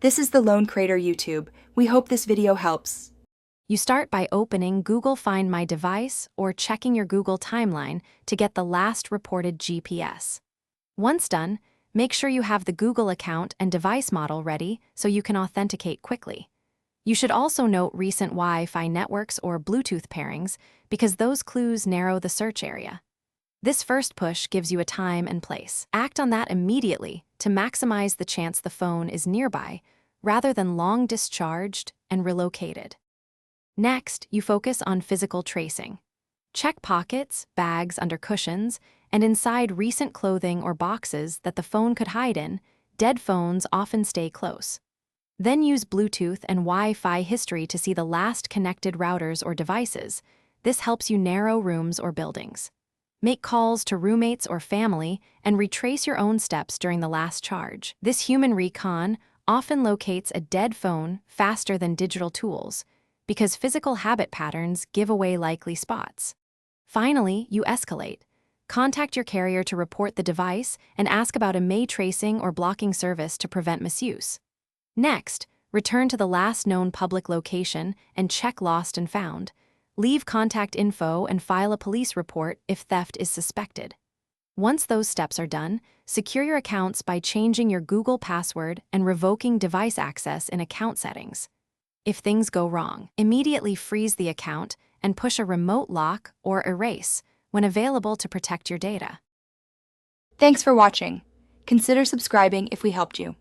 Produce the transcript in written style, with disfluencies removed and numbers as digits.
This is the Lone Crater YouTube. We hope this video helps. You start by opening Google Find My Device or checking your Google timeline to get the last reported GPS. Once done, make sure you have the Google account and device model ready so you can authenticate quickly. You should also note recent Wi-Fi networks or Bluetooth pairings because those clues narrow the search area. This first push gives you a time and place. Act on that immediately to maximize the chance the phone is nearby, rather than long discharged and relocated. Next, you focus on physical tracing. Check pockets, bags under cushions, and inside recent clothing or boxes that the phone could hide in. Dead phones often stay close. Then use Bluetooth and Wi-Fi history to see the last connected routers or devices. This helps you narrow rooms or buildings. Make calls to roommates or family and retrace your own steps during the last charge. This human recon often locates a dead phone faster than digital tools because physical habit patterns give away likely spots. Finally, you escalate. Contact your carrier to report the device and ask about a May tracing or blocking service to prevent misuse. Next, return to the last known public location and check lost and found. Leave contact info and file a police report if theft is suspected. Once those steps are done, secure your accounts by changing your Google password and revoking device access in account settings. If things go wrong, immediately freeze the account and push a remote lock or erase when available to protect your data. Thanks for watching. Consider subscribing if we helped you.